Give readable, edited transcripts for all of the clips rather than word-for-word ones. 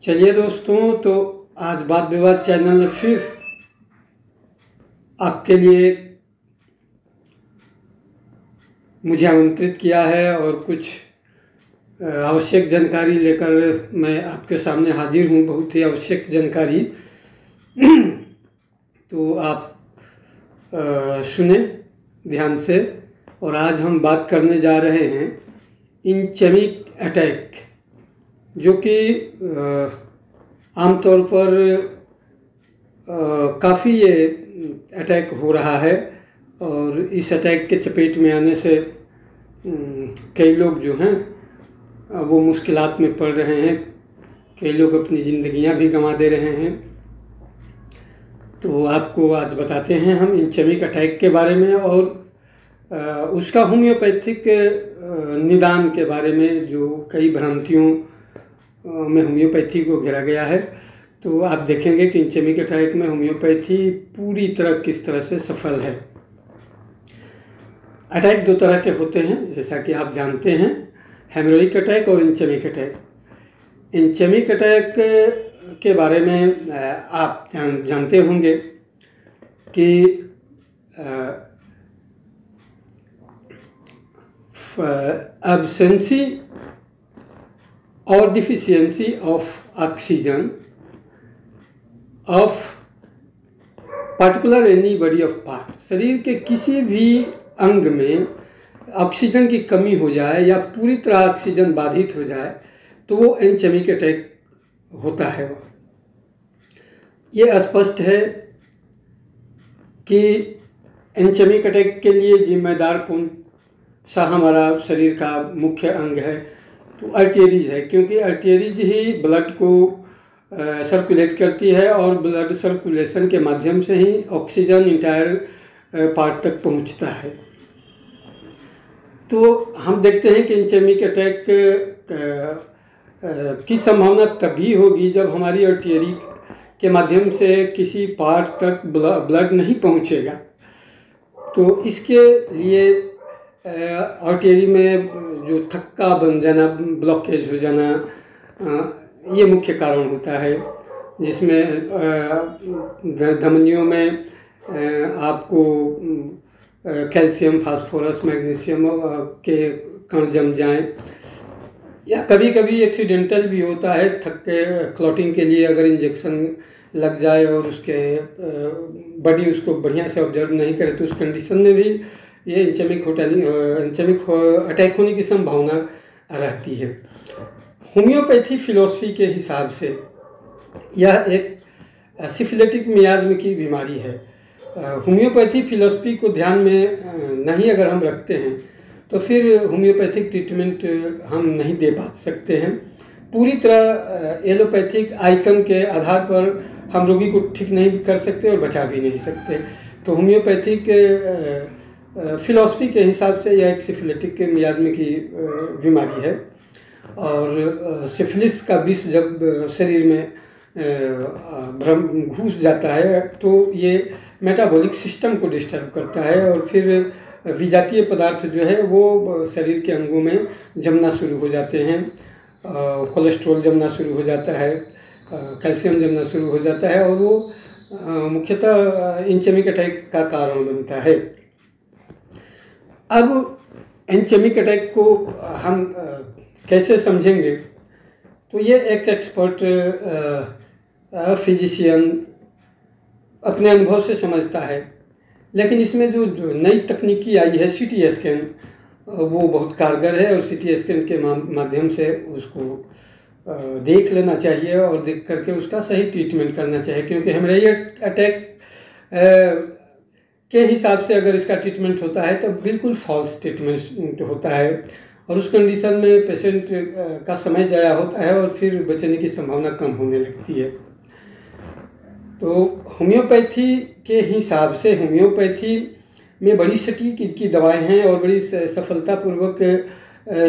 चलिए दोस्तों, तो आज वाद विवाद चैनल ने फिर आपके लिए मुझे आमंत्रित किया है और कुछ आवश्यक जानकारी लेकर मैं आपके सामने हाजिर हूँ। बहुत ही आवश्यक जानकारी। तो आप सुने ध्यान से। और आज हम बात करने जा रहे हैं इंचेमिक अटैक, जो कि आमतौर पर काफ़ी ये अटैक हो रहा है। और इस अटैक के चपेट में आने से कई लोग जो हैं वो मुश्किलात में पड़ रहे हैं। कई लोग अपनी ज़िंदगियां भी गंवा दे रहे हैं। तो आपको आज बताते हैं हम इंचेमिक अटैक के बारे में और उसका होम्योपैथिक निदान के बारे में, जो कई भ्रांतियों में होम्योपैथी को घेरा गया है। तो आप देखेंगे कि इंचेमिक अटैक में होम्योपैथी पूरी तरह किस तरह से सफल है। अटैक दो तरह के होते हैं, जैसा कि आप जानते हैं, हेमोरॉइक अटैक और इंचेमिक अटैक। इंचेमिक अटैक के बारे में आप जानते होंगे कि एब्सेंसी और deficiency of oxygen of particular any body of part, शरीर के किसी भी अंग में ऑक्सीजन की कमी हो जाए या पूरी तरह ऑक्सीजन बाधित हो जाए तो वो इंचेमिक अटैक होता है। ये स्पष्ट है कि इंचेमिक अटैक के लिए जिम्मेदार कौन सा हमारा शरीर का मुख्य अंग है। तो आर्टरीज है, क्योंकि आर्टरीज ही ब्लड को सर्कुलेट करती है और ब्लड सर्कुलेशन के माध्यम से ही ऑक्सीजन इंटायर पार्ट तक पहुंचता है। तो हम देखते हैं कि इंचेमिक अटैक की संभावना तभी होगी जब हमारी आर्टरी के माध्यम से किसी पार्ट तक ब्लड नहीं पहुंचेगा। तो इसके लिए आर्टरी में जो थक्का बन जाना, ब्लॉकेज हो जाना, ये मुख्य कारण होता है, जिसमें धमनियों में आपको कैल्शियम, फास्फोरस, मैग्नीशियम के कण जम जाएं, या कभी कभी एक्सीडेंटल भी होता है। थक्के क्लॉटिंग के लिए अगर इंजेक्शन लग जाए और उसके बॉडी उसको बढ़िया से ऑब्जर्व नहीं करे तो उस कंडीशन में भी ये इंचेमिक अटैक होने की संभावना रहती है। होम्योपैथी फिलॉसफी के हिसाब से यह एक सिफिलिटिक मियाज्म की बीमारी है। होम्योपैथी फिलॉसफी को ध्यान में नहीं अगर हम रखते हैं तो फिर होम्योपैथिक ट्रीटमेंट हम नहीं दे पा सकते हैं। पूरी तरह एलोपैथिक आइकन के आधार पर हम रोगी को ठीक नहीं कर सकते और बचा भी नहीं सकते। तो होम्योपैथिक फिलॉसफी के हिसाब से यह एक सिफिलिटिक मियाज्म की बीमारी है। और सिफिलिस का विष जब शरीर में घुस जाता है तो ये मेटाबॉलिक सिस्टम को डिस्टर्ब करता है और फिर विजातीय पदार्थ जो है वो शरीर के अंगों में जमना शुरू हो जाते हैं। कोलेस्ट्रॉल जमना शुरू हो जाता है, कैल्शियम जमना शुरू हो जाता है और वो मुख्यतः इंचेमिक अटैक का कारण बनता है। अब इंचेमिक अटैक को हम कैसे समझेंगे? तो ये एक एक्सपर्ट फिजिशियन अपने अनुभव से समझता है, लेकिन इसमें जो नई तकनीकी आई है सीटी स्कैन, वो बहुत कारगर है और सीटी स्कैन के माध्यम से उसको देख लेना चाहिए और देख करके उसका सही ट्रीटमेंट करना चाहिए। क्योंकि हेमोरेजिक अटैक के हिसाब से अगर इसका ट्रीटमेंट होता है तो बिल्कुल फॉल्स ट्रीटमेंट होता है और उस कंडीशन में पेशेंट का समय ज़ाया होता है और फिर बचने की संभावना कम होने लगती है। तो होम्योपैथी के हिसाब से होम्योपैथी में बड़ी सटीक की दवाएं हैं और बड़ी सफलतापूर्वक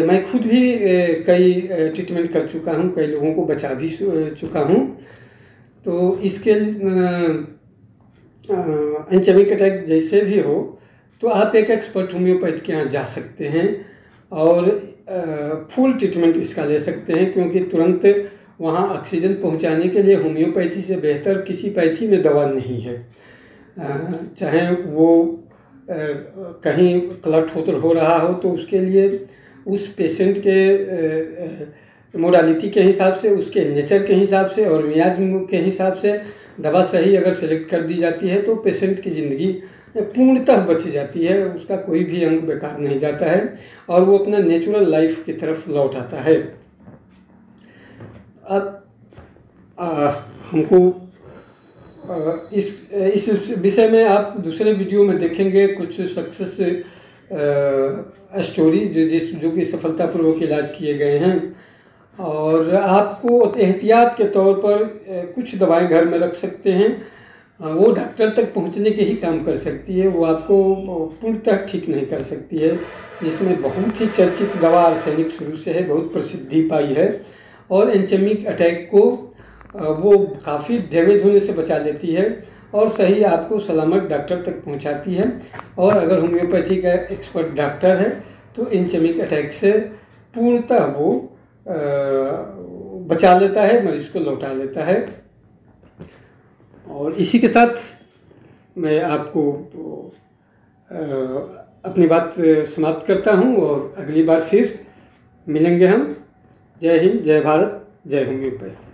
मैं खुद भी कई ट्रीटमेंट कर चुका हूं, कई लोगों को बचा भी चुका हूं। तो इसके इंचेमिक अटैक जैसे भी हो तो आप एक एक्सपर्ट होम्योपैथ के यहाँ जा सकते हैं और फुल ट्रीटमेंट इसका ले सकते हैं, क्योंकि तुरंत वहाँ ऑक्सीजन पहुँचाने के लिए होम्योपैथी से बेहतर किसी पैथी में दवा नहीं है। चाहे वो कहीं क्लट हो रहा हो तो उसके लिए उस पेशेंट के मोडालिटी के हिसाब से, उसके नेचर के हिसाब से और मियाज के हिसाब से दवा सही अगर सेलेक्ट कर दी जाती है तो पेशेंट की ज़िंदगी पूर्णतः बच जाती है, उसका कोई भी अंग बेकार नहीं जाता है और वो अपना नेचुरल लाइफ की तरफ लौट आता है। अब हमको इस विषय में आप दूसरे वीडियो में देखेंगे कुछ सक्सेस स्टोरी जो कि सफलतापूर्वक इलाज किए गए हैं, और आपको एहतियात के तौर पर कुछ दवाएं घर में रख सकते हैं। वो डॉक्टर तक पहुंचने के ही काम कर सकती है, वो आपको पूर्णतः ठीक नहीं कर सकती है। जिसमें बहुत ही चर्चित दवा आर्सेनिक शुरू से है, बहुत प्रसिद्धि पाई है और एंचेमिक अटैक को वो काफ़ी डैमेज होने से बचा लेती है और सही आपको सलामत डॉक्टर तक पहुंचाती है। और अगर होम्योपैथी का एक्सपर्ट डॉक्टर है तो एंचेमिक अटैक से पूर्णतः वो बचा लेता है, मरीज को लौटा लेता है। और इसी के साथ मैं आपको अपनी बात समाप्त करता हूं और अगली बार फिर मिलेंगे हम। जय हिंद, जय भारत, जय होम्योपैथी।